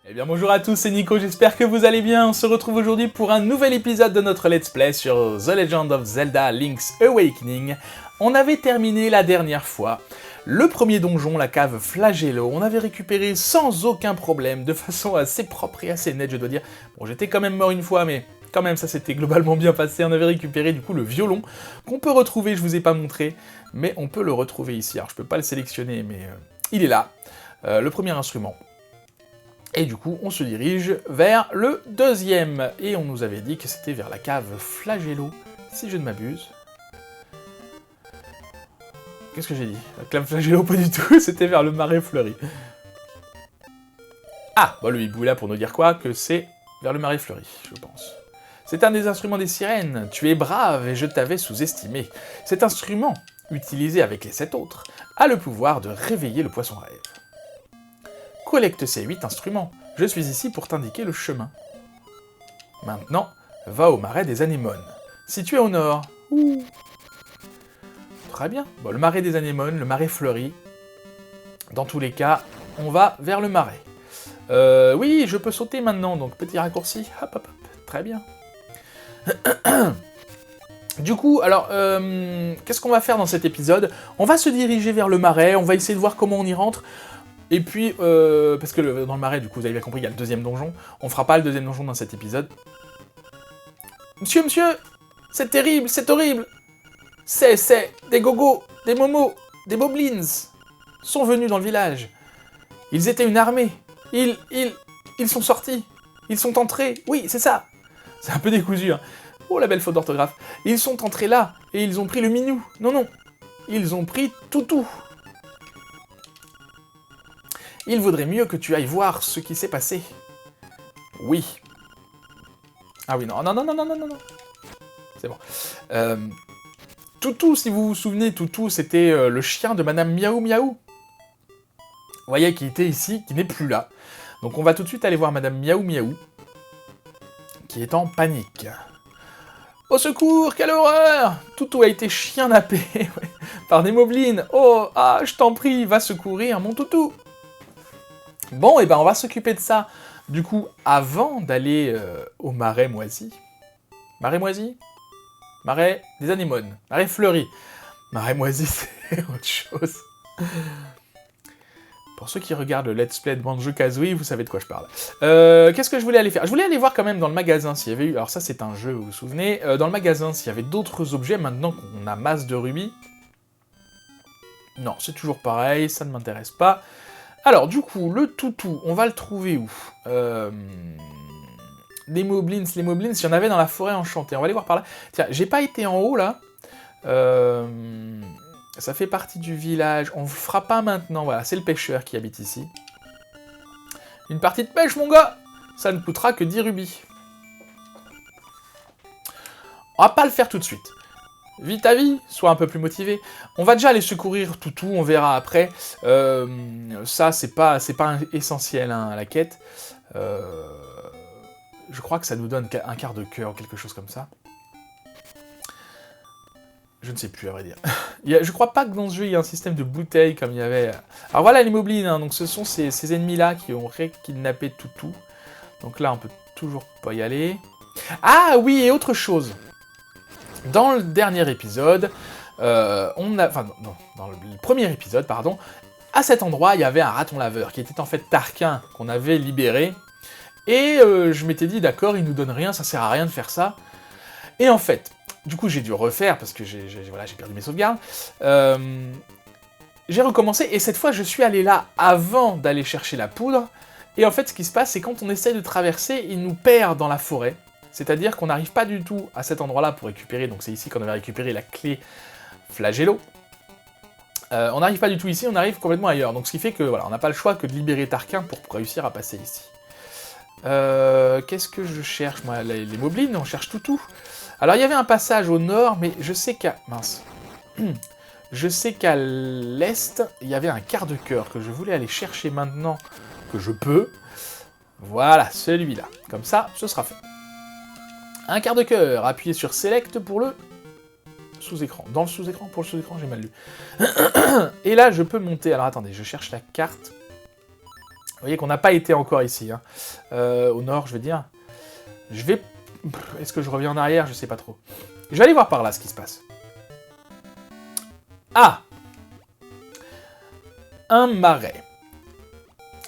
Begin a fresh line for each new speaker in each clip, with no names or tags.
Eh bien bonjour à tous, c'est Nico, j'espère que vous allez bien. On se retrouve aujourd'hui pour un nouvel épisode de notre Let's Play sur The Legend of Zelda Link's Awakening. On avait terminé la dernière fois le premier donjon, la cave Flagello. On avait récupéré sans aucun problème, de façon assez propre et assez nette, je dois dire. Bon, j'étais quand même mort une fois, mais quand même ça s'était globalement bien passé. On avait récupéré du coup le violon, qu'on peut retrouver, je vous ai pas montré, mais on peut le retrouver ici. Alors je peux pas le sélectionner, mais il est là, le premier instrument. Et du coup, on se dirige vers le deuxième. Et on nous avait dit que c'était vers la cave Flagello, si je ne m'abuse. Qu'est-ce que j'ai dit? La cave Flagello, pas du tout, c'était vers le marais fleuri. Ah, bah le hibou est là pour nous dire quoi? Que c'est vers le marais fleuri, je pense. C'est un des instruments des sirènes. Tu es brave et je t'avais sous-estimé. Cet instrument, utilisé avec les 7 autres, a le pouvoir de réveiller le poisson rêve. Collecte ces 8 instruments. Je suis ici pour t'indiquer le chemin. Maintenant, va au marais des anémones. Situé au nord. Ouh. Très bien. Bon, le marais des anémones, le marais fleuri. Dans tous les cas, on va vers le marais. Oui, je peux sauter maintenant, donc petit raccourci. Hop, hop, hop. Très bien. Du coup, alors, qu'est-ce qu'on va faire dans cet épisode? On va se diriger vers le marais, on va essayer de voir comment on y rentre. Et puis, parce que dans le marais, du coup, vous avez bien compris, il y a le deuxième donjon. On fera pas le deuxième donjon dans cet épisode. Monsieur, c'est terrible, c'est horrible. C'est, des gogos, des momos, des boblins sont venus dans le village. Ils étaient une armée. Ils sont sortis. Ils sont entrés. Oui, c'est ça. C'est un peu décousu, hein. Oh, la belle faute d'orthographe. Ils sont entrés là, et ils ont pris le minou. Non. Ils ont pris Toutou. Il vaudrait mieux que tu ailles voir ce qui s'est passé. Oui. Ah oui, non. C'est bon. Toutou, si vous vous souvenez, Toutou, c'était le chien de Madame Miaou Miaou. Vous voyez, qui était ici, qui n'est plus là. Donc on va tout de suite aller voir Madame Miaou Miaou, qui est en panique. Au secours, quelle horreur! Toutou a été chien nappé par des moblines. Oh, je t'en prie, va secourir mon Toutou. Bon, et ben on va s'occuper de ça, du coup, avant d'aller au marais moisi. Marais moisi? Marais des anémones. Marais fleuri. Marais moisi, c'est autre chose. Pour ceux qui regardent le Let's Play de Banjo-Kazooie, vous savez de quoi je parle. Qu'est-ce que je voulais aller faire? Je voulais aller voir quand même dans le magasin s'il y avait eu... Alors ça, c'est un jeu, vous vous souvenez. Dans le magasin, s'il y avait d'autres objets, maintenant qu'on a masse de rubis. Non, c'est toujours pareil, ça ne m'intéresse pas. Alors, du coup, le toutou, on va le trouver où? Les moblins, il y en avait dans la forêt enchantée. On va aller voir par là. Tiens, j'ai pas été en haut, là. Ça fait partie du village. On ne fera pas maintenant. Voilà, c'est le pêcheur qui habite ici. Une partie de pêche, mon gars! Ça ne coûtera que 10 rubis. On va pas le faire tout de suite. Vis ta vie, sois un peu plus motivé. On va déjà aller secourir Toutou, on verra après. Ça, c'est pas essentiel, hein, à la quête. Je crois que ça nous donne un quart de cœur, quelque chose comme ça. Je ne sais plus, à vrai dire. Je crois pas que dans ce jeu, il y a un système de bouteilles comme il y avait... Alors voilà les moblins, hein, donc ce sont ces ennemis-là qui ont kidnappé Toutou. Donc là, on peut toujours pas y aller. Ah oui, et autre chose. Dans le dernier épisode, dans le premier épisode, pardon, à cet endroit, il y avait un raton laveur, qui était en fait Tarquin, qu'on avait libéré. Et je m'étais dit, d'accord, il nous donne rien, ça sert à rien de faire ça. Et en fait, du coup, j'ai dû refaire, parce que j'ai perdu mes sauvegardes. J'ai recommencé, et cette fois, je suis allé là avant d'aller chercher la poudre. Et en fait, ce qui se passe, c'est quand on essaie de traverser, il nous perd dans la forêt. C'est-à-dire qu'on n'arrive pas du tout à cet endroit-là pour récupérer, donc c'est ici qu'on avait récupéré la clé Flagello. On n'arrive pas du tout ici, on arrive complètement ailleurs. Donc ce qui fait que, voilà, on n'a pas le choix que de libérer Tarquin pour réussir à passer ici. Qu'est-ce que je cherche, moi? Les moblins, on cherche Toutou. Alors il y avait un passage au nord, mais je sais qu'à... Mince. Je sais qu'à l'est, il y avait un quart de cœur que je voulais aller chercher maintenant que je peux. Voilà, celui-là. Comme ça, ce sera fait. Un quart de cœur, appuyez sur Select pour le sous-écran. Dans le sous-écran, pour le sous-écran, j'ai mal lu. Et là, je peux monter. Alors attendez, je cherche la carte. Vous voyez qu'on n'a pas été encore ici. Hein. Au nord, je veux dire. Je vais... Est-ce que je reviens en arrière? Je sais pas trop. Je vais aller voir par là ce qui se passe. Ah! Un marais.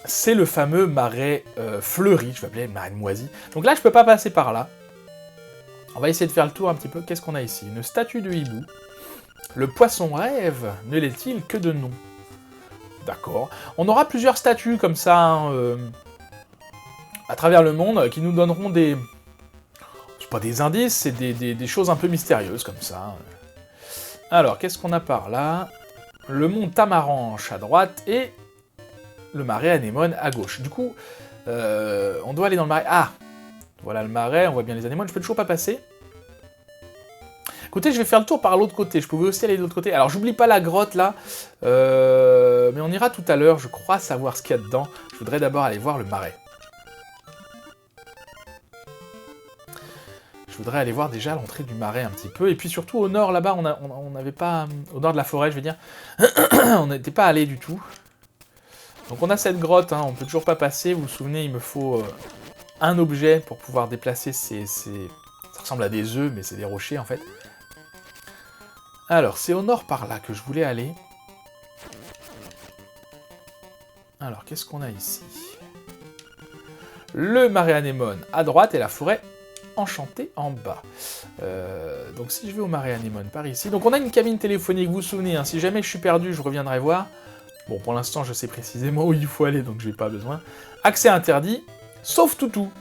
C'est le fameux marais fleuri. Je vais appeler le marais de Moisy. Donc là, je peux pas passer par là. On va essayer de faire le tour un petit peu. Qu'est-ce qu'on a ici? Une statue de hibou. Le poisson rêve ne l'est-il que de nom? D'accord. On aura plusieurs statues comme ça hein, à travers le monde qui nous donneront des... C'est pas des indices, c'est des choses un peu mystérieuses comme ça. Alors, qu'est-ce qu'on a par là? Le mont Tamaranche à droite et le marais Anémone à gauche. Du coup, on doit aller dans le marais... Ah! Voilà le marais, on voit bien les anémones. Je peux toujours pas passer. Écoutez, je vais faire le tour par l'autre côté. Je pouvais aussi aller de l'autre côté. Alors, j'oublie pas la grotte, là. Mais on ira tout à l'heure. Je crois savoir ce qu'il y a dedans. Je voudrais d'abord aller voir le marais. Je voudrais aller voir déjà l'entrée du marais un petit peu. Et puis surtout, au nord, là-bas, on n'avait pas... Au nord de la forêt, je veux dire. On n'était pas allé du tout. Donc, on a cette grotte. Hein, on peut toujours pas passer. Vous vous souvenez, il me faut un objet pour pouvoir déplacer ces... Ça ressemble à des œufs, mais c'est des rochers, en fait. Alors, c'est au nord par là que je voulais aller. Alors, qu'est-ce qu'on a ici? Le marais Anémone à droite et la forêt enchantée en bas. Donc, si je vais au marais Anémone par ici... Donc, on a une cabine téléphonique, vous vous souvenez, hein, si jamais je suis perdu, je reviendrai voir. Bon, pour l'instant, je sais précisément où il faut aller, donc je n'ai pas besoin. Accès interdit, sauf Toutou.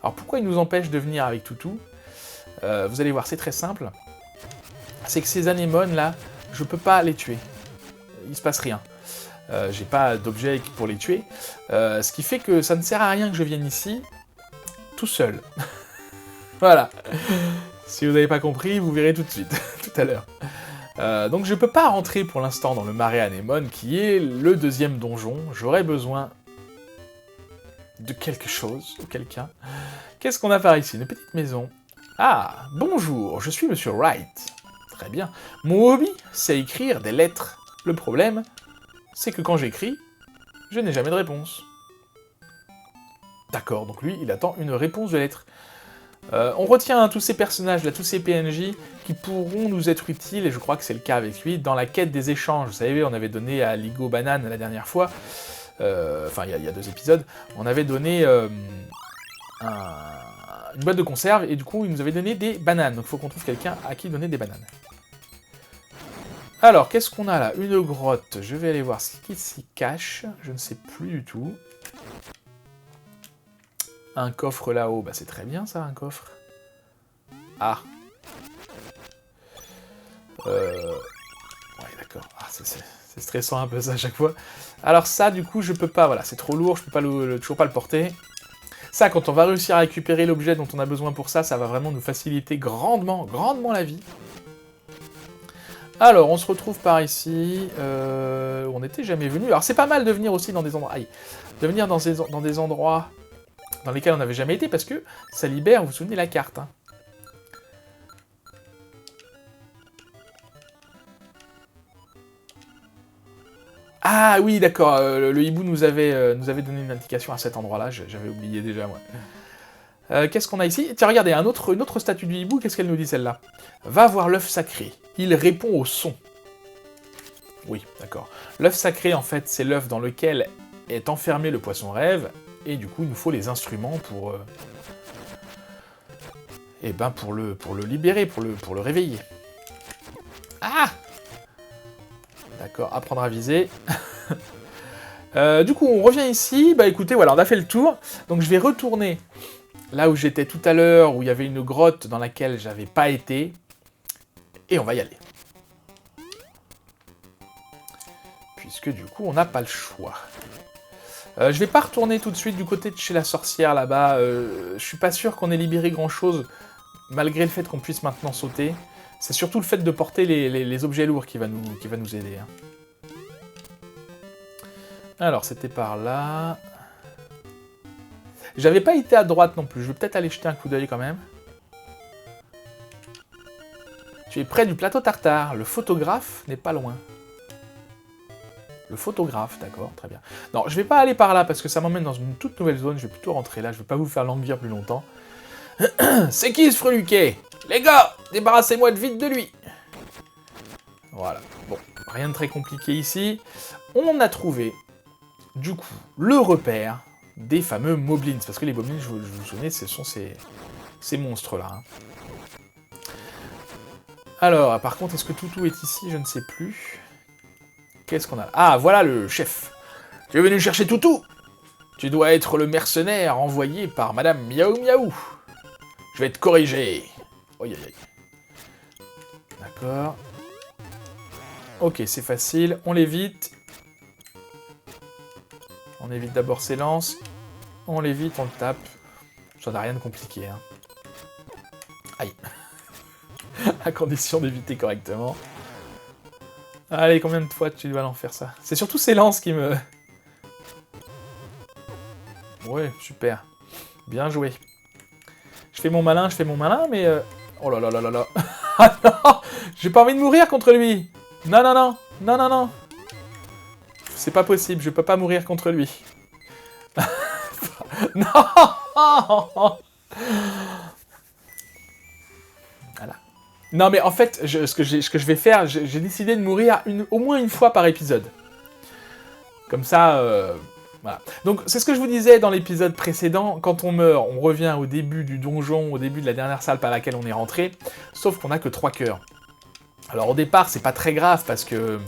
Alors, pourquoi il nous empêche de venir avec Toutou? Vous allez voir, c'est très simple. C'est que ces anémones là, je peux pas les tuer. Il se passe rien. J'ai pas d'objet pour les tuer. Ce qui fait que ça ne sert à rien que je vienne ici tout seul. Voilà. Si vous n'avez pas compris, vous verrez tout de suite, tout à l'heure. Donc je peux pas rentrer pour l'instant dans le marais anémone, qui est le deuxième donjon. J'aurais besoin de quelque chose, de quelqu'un. Qu'est-ce qu'on a par ici? Une petite maison. Ah, bonjour, je suis Monsieur Wright. Très bien. Mon hobby, c'est écrire des lettres. Le problème, c'est que quand j'écris, je n'ai jamais de réponse. D'accord, donc lui, il attend une réponse de lettre. On retient hein, tous ces personnages-là, tous ces PNJ, qui pourront nous être utiles, et je crois que c'est le cas avec lui, dans la quête des échanges. Vous savez, on avait donné à Ligo Banane la dernière fois, enfin, il y a 2 épisodes, on avait donné une boîte de conserve, et du coup, il nous avait donné des bananes. Donc, il faut qu'on trouve quelqu'un à qui donner des bananes. Alors, qu'est-ce qu'on a là? Une grotte. Je vais aller voir ce qui s'y cache. Je ne sais plus du tout. Un coffre là-haut. Bah, c'est très bien, ça, un coffre. Ah. Ouais, d'accord. Ah, c'est stressant un peu, ça, à chaque fois. Alors ça, du coup, je peux pas... Voilà, c'est trop lourd, je peux pas toujours pas le porter. Ça, quand on va réussir à récupérer l'objet dont on a besoin pour ça, ça va vraiment nous faciliter grandement, grandement la vie. Alors, on se retrouve par ici, on n'était jamais venu. Alors, c'est pas mal de venir aussi dans des endroits... Aïe, de venir dans des endroits dans lesquels on n'avait jamais été, parce que ça libère, vous vous souvenez, la carte. Hein. Ah oui, d'accord, le hibou nous avait donné une indication à cet endroit-là, j'avais oublié déjà, moi. Qu'est-ce qu'on a ici? Tiens, regardez, une autre statue du hibou, qu'est-ce qu'elle nous dit, celle-là? Va voir l'œuf sacré, il répond au son. Oui, d'accord. L'œuf sacré, en fait, c'est l'œuf dans lequel est enfermé le poisson rêve, et du coup, il nous faut les instruments pour... Eh ben, pour le libérer, pour le réveiller. Ah! D'accord, apprendre à viser. Du coup, on revient ici. Bah écoutez, voilà, on a fait le tour. Donc je vais retourner là où j'étais tout à l'heure, où il y avait une grotte dans laquelle j'avais pas été. Et on va y aller. Puisque du coup, on n'a pas le choix. Je vais pas retourner tout de suite du côté de chez la sorcière là-bas. Je suis pas sûr qu'on ait libéré grand-chose, malgré le fait qu'on puisse maintenant sauter. C'est surtout le fait de porter les objets lourds qui va nous aider. Hein. Alors, c'était par là. J'avais pas été à droite non plus. Je vais peut-être aller jeter un coup d'œil quand même. Tu es près du plateau tartare. Le photographe n'est pas loin. Le photographe, d'accord, très bien. Non, je vais pas aller par là, parce que ça m'emmène dans une toute nouvelle zone. Je vais plutôt rentrer là, je vais pas vous faire languir plus longtemps. C'est qui ce freluquet? Les gars, débarrassez-moi vite de lui. Voilà, bon, rien de très compliqué ici. On a trouvé, du coup, le repère des fameux moblins. Parce que les moblins, je vous souviens, ce sont ces monstres-là. Hein. Alors, par contre, est-ce que Toutou est ici? Je ne sais plus. Qu'est-ce qu'on a? Ah, voilà le chef. Tu es venu chercher Toutou? Tu dois être le mercenaire envoyé par Madame Miaou Miaou. Je vais te corriger. Aïe aïe aïe. D'accord. Ok, c'est facile. On l'évite. On évite d'abord ses lances. On l'évite, on le tape. Ça n'a rien de compliqué. Hein. Aïe. À condition d'éviter correctement. Allez, combien de fois tu dois l'en faire ça? C'est surtout ces lances qui me... Ouais, super. Bien joué. Je fais mon malin, mais... Oh là là là là là. Ah non! J'ai pas envie de mourir contre lui. Non, non, non. Non, non, non. C'est pas possible, je peux pas mourir contre lui. Non! Voilà. Non, mais en fait, ce que je vais faire, j'ai décidé de mourir au moins une fois par épisode. Comme ça, voilà. Donc, c'est ce que je vous disais dans l'épisode précédent. Quand on meurt, on revient au début du donjon, au début de la dernière salle par laquelle on est rentré. Sauf qu'on n'a que 3 cœurs. Alors, au départ, c'est pas très grave parce que...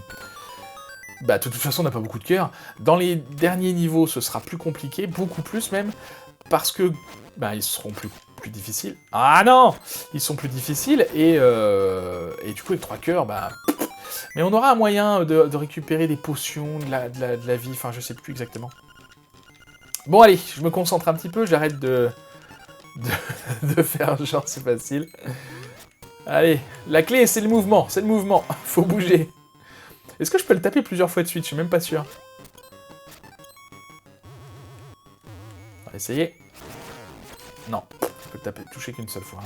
Bah, de toute façon, on n'a pas beaucoup de cœurs. Dans les derniers niveaux, ce sera plus compliqué, beaucoup plus même, parce que bah, ils seront plus difficiles. Ah non! Ils sont plus difficiles, et du coup, avec 3 cœurs, bah... Mais on aura un moyen de récupérer des potions, de la vie, enfin, je sais plus exactement. Bon, allez, je me concentre un petit peu, j'arrête de faire genre c'est facile. Allez, la clé, c'est le mouvement, faut bouger. Est-ce que je peux le taper plusieurs fois de suite? Je suis même pas sûr. On va essayer. Non, je peux le taper, toucher qu'une seule fois.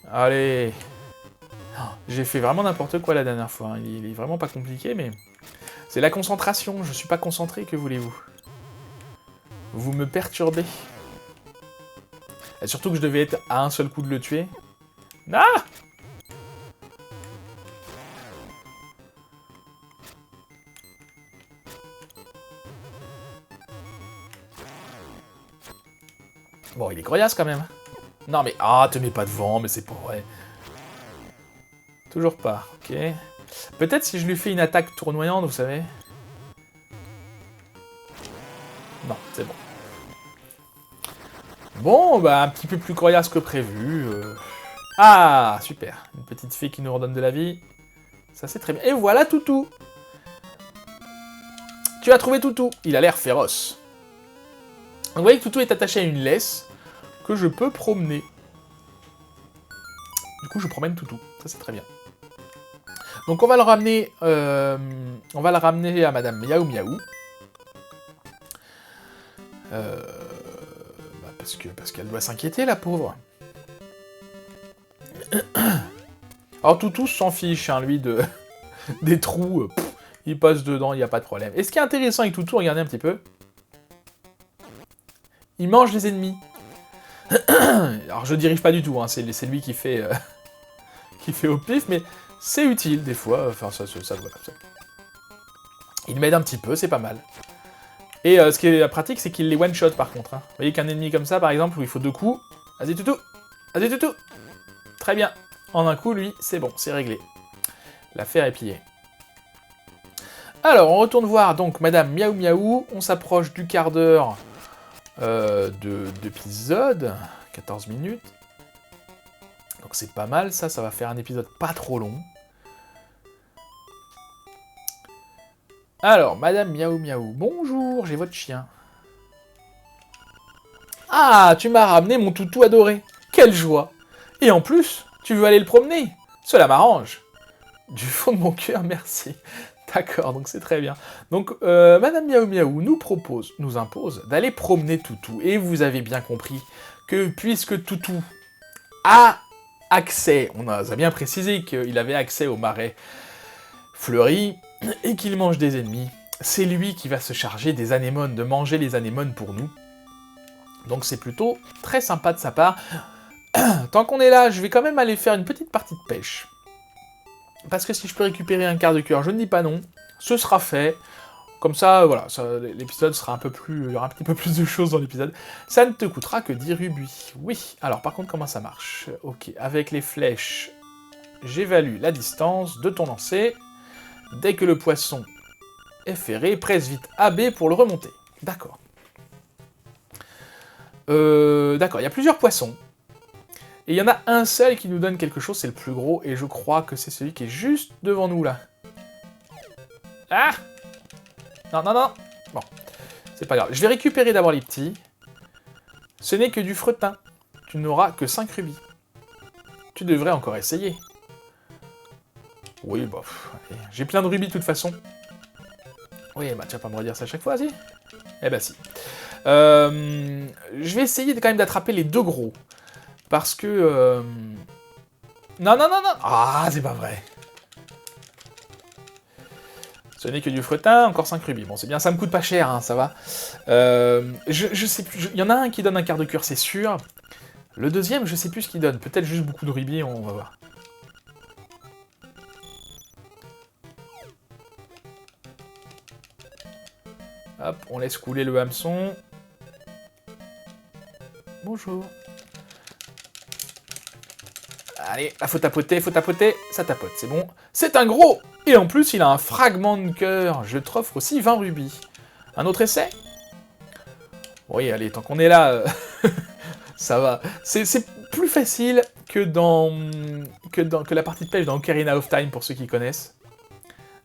Allez. Oh, j'ai fait vraiment n'importe quoi la dernière fois. Hein. Il est vraiment pas compliqué, mais... C'est la concentration, je suis pas concentré, que voulez-vous? Vous me perturbez. Et surtout que je devais être à un seul coup de le tuer. Ah! Bon, il est groyasse quand même. Non mais... Ah, te mets pas devant, mais c'est pas vrai. Toujours pas, ok. Peut-être si je lui fais une attaque tournoyante, vous savez. Non, c'est bon. Bon, bah un petit peu plus coriace que prévu. Ah, super. Une petite fée qui nous redonne de la vie. Ça, c'est très bien. Et voilà Toutou. Tu as trouvé Toutou. Il a l'air féroce. Donc, vous voyez que Toutou est attaché à une laisse que je peux promener. Du coup, je promène Toutou. Ça, c'est très bien. Donc, on va le ramener, à Madame Miaou Miaou. Parce qu'elle doit s'inquiéter, la pauvre. Alors, Toutou s'en fiche, hein, lui, des trous. Il passe dedans, il n'y a pas de problème. Et ce qui est intéressant avec Toutou, regardez un petit peu. Il mange les ennemis. Alors, je dirige pas du tout, hein, c'est lui qui fait, qui fait au pif, mais c'est utile, des fois. Enfin, ça voilà. Ça. Il m'aide un petit peu, c'est pas mal. Et ce qui est pratique, c'est qu'il les one-shot, par contre. Hein. Vous voyez qu'un ennemi comme ça, par exemple, où il faut 2 coups... Vas-y, Toutou! Vas-y, Toutou! Très bien. En un coup, lui, c'est bon, c'est réglé. L'affaire est pliée. Alors, on retourne voir, donc, Madame Miaou Miaou. On s'approche du quart d'heure d'épisode. 14 minutes. Donc, c'est pas mal, ça va faire un épisode pas trop long. Alors, Madame Miaou Miaou, bonjour, j'ai votre chien. Ah, tu m'as ramené mon toutou adoré. Quelle joie. Et en plus, tu veux aller le promener. Cela m'arrange. Du fond de mon cœur, merci. D'accord, donc c'est très bien. Donc, Madame Miaou Miaou nous impose d'aller promener Toutou. Et vous avez bien compris que puisque Toutou a accès, on a bien précisé qu'il avait accès au marais fleuri, et qu'il mange des ennemis, c'est lui qui va se charger des anémones, de manger les anémones pour nous. Donc c'est plutôt très sympa de sa part. Tant qu'on est là, je vais quand même aller faire une petite partie de pêche. Parce que si je peux récupérer un quart de cœur, je ne dis pas non. Ce sera fait. Comme ça, voilà, l'épisode sera un peu plus... Il y aura un petit peu plus de choses dans l'épisode. Ça ne te coûtera que 10 rubis. Oui. Alors, par contre, comment ça marche? Ok, avec les flèches, j'évalue la distance de ton lancer. Dès que le poisson est ferré, presse vite AB pour le remonter. D'accord. D'accord, il y a plusieurs poissons. Et il y en a un seul qui nous donne quelque chose, c'est le plus gros, et je crois que c'est celui qui est juste devant nous, là. Ah! Non, non, non! Bon, c'est pas grave. Je vais récupérer d'abord les petits. Ce n'est que du fretin. Tu n'auras que 5 rubis. Tu devrais encore essayer. Oui, bah, j'ai plein de rubis de toute façon. Oui, bah tu vas pas me redire ça à chaque fois, si? Eh bah si. Je vais essayer quand même d'attraper les deux gros. Parce que... Non, non, non, non! Ah, c'est pas vrai! Ce n'est que du fretin, encore 5 rubis. Bon, c'est bien, ça me coûte pas cher, hein, ça va. Je sais plus... Il y en a un qui donne un quart de cœur, c'est sûr. Le deuxième, je sais plus ce qu'il donne. Peut-être juste beaucoup de rubis, on va voir. Hop, on laisse couler le hameçon. Bonjour. Allez, là, faut tapoter, ça tapote, c'est bon. C'est un gros! Et en plus, il a un fragment de cœur. Je t'offre aussi 20 rubis. Un autre essai? Oui, allez, tant qu'on est là, ça va. C'est plus facile que que la partie de pêche dans Ocarina of Time, pour ceux qui connaissent.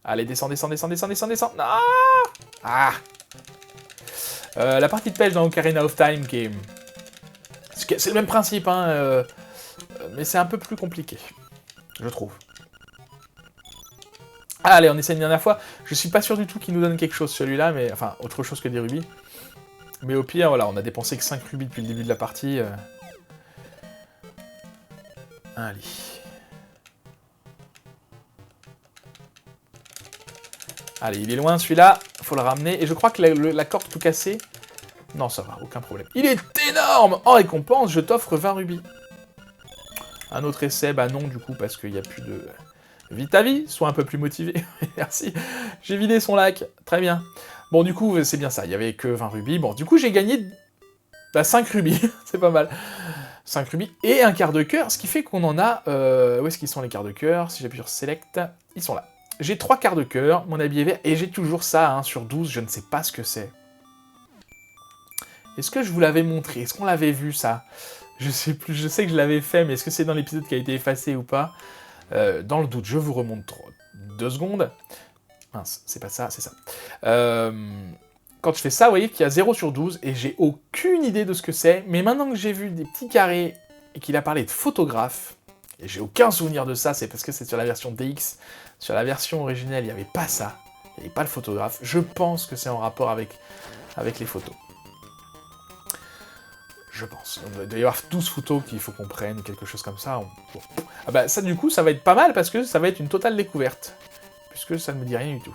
Allez, descends, descends, descends, descends, descends, descends. Non! Ah! La partie de pêche dans Ocarina of Time, c'est le même principe, hein, mais c'est un peu plus compliqué, je trouve. Allez, on essaie une dernière fois. Je suis pas sûr du tout qu'il nous donne quelque chose, celui-là, mais... Enfin, autre chose que des rubis. Mais au pire, voilà, on a dépensé que 5 rubis depuis le début de la partie. Allez. Allez, il est loin, celui-là. Faut le ramener. Et je crois que la corde tout cassée... Non, ça va, aucun problème. Il est énorme! En récompense, je t'offre 20 rubis. Un autre essai, bah non, du coup, parce qu'il n'y a plus de... Vite à vie, sois un peu plus motivé. Merci. J'ai vidé son lac. Très bien. Bon, du coup, c'est bien ça. Il n'y avait que 20 rubis. Bon, du coup, j'ai gagné 5 rubis. C'est pas mal. 5 rubis et un quart de cœur, ce qui fait qu'on en a... Où est-ce qu'ils sont les quarts de cœur? Si j'appuie sur Select, ils sont là. J'ai 3 quarts de cœur, mon habit est vert, et j'ai toujours ça, hein, sur 12, je ne sais pas ce que c'est. Est-ce que je vous l'avais montré? Est-ce qu'on l'avait vu, ça? Je sais plus, je sais que je l'avais fait, mais est-ce que c'est dans l'épisode qui a été effacé ou pas? Dans le doute, je vous remonte 2 secondes. Mince, c'est pas ça, c'est ça. Quand je fais ça, vous voyez qu'il y a 0 sur 12, et j'ai aucune idée de ce que c'est, mais maintenant que j'ai vu des petits carrés, et qu'il a parlé de photographe, et j'ai aucun souvenir de ça, c'est parce que c'est sur la version DX, sur la version originelle, il n'y avait pas ça, il n'y avait pas le photographe, je pense que c'est en rapport avec les photos. Je pense. Il doit y avoir 12 photos qu'il faut qu'on prenne, quelque chose comme ça. Bon. Ah bah ça, du coup, ça va être pas mal, parce que ça va être une totale découverte. Puisque ça ne me dit rien du tout.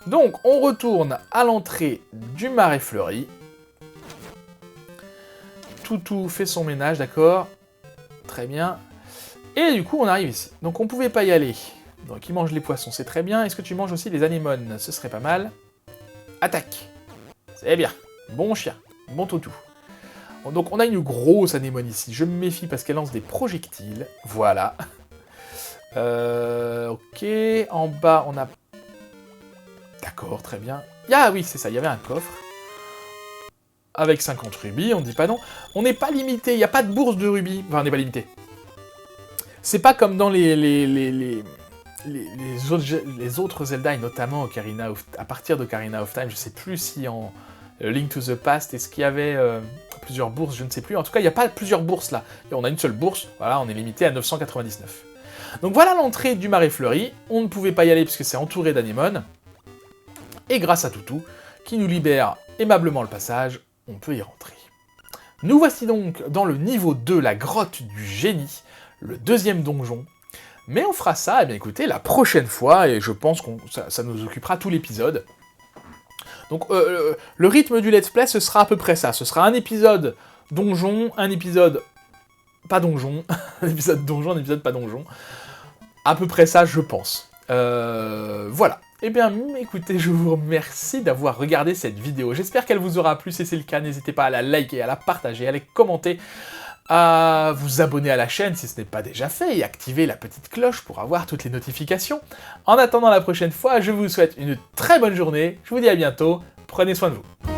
Donc, on retourne à l'entrée du marais fleuri. Toutou fait son ménage, d'accord. Très bien. Et du coup, on arrive ici. Donc, on pouvait pas y aller. Donc, il mange les poissons, c'est très bien. Est-ce que tu manges aussi les anémones? Ce serait pas mal. Attaque. C'est bien. Bon chien. Bon toutou. Donc on a une grosse anémone ici, je me méfie parce qu'elle lance des projectiles, voilà. Ok, en bas on a... D'accord, très bien. Ah oui, c'est ça, il y avait un coffre. Avec 50 rubis, on dit pas non. On n'est pas limité, il n'y a pas de bourse de rubis. Enfin, on n'est pas limité. C'est pas comme dans les autres Zelda, et notamment Ocarina à partir d'Ocarina of Time, je sais plus si en... Link to the Past, est-ce qu'il y avait plusieurs bourses? Je ne sais plus. En tout cas, il n'y a pas plusieurs bourses là. Et on a une seule bourse, voilà, on est limité à 999. Donc voilà l'entrée du marais fleuri. On ne pouvait pas y aller puisque c'est entouré d'anémones. Et grâce à Toutou, qui nous libère aimablement le passage, on peut y rentrer. Nous voici donc dans le niveau 2, la grotte du génie, le deuxième donjon. Mais on fera ça, eh bien écoutez, la prochaine fois, et je pense que ça nous occupera tout l'épisode. Donc le rythme du let's play, ce sera à peu près ça. Ce sera un épisode donjon, un épisode pas donjon, un épisode donjon, un épisode pas donjon. À peu près ça, je pense. Voilà. Eh bien, écoutez, je vous remercie d'avoir regardé cette vidéo. J'espère qu'elle vous aura plu. Si c'est le cas, n'hésitez pas à la liker, à la partager, à la commenter, à vous abonner à la chaîne si ce n'est pas déjà fait, et activer la petite cloche pour avoir toutes les notifications. En attendant la prochaine fois, je vous souhaite une très bonne journée. Je vous dis à bientôt. Prenez soin de vous.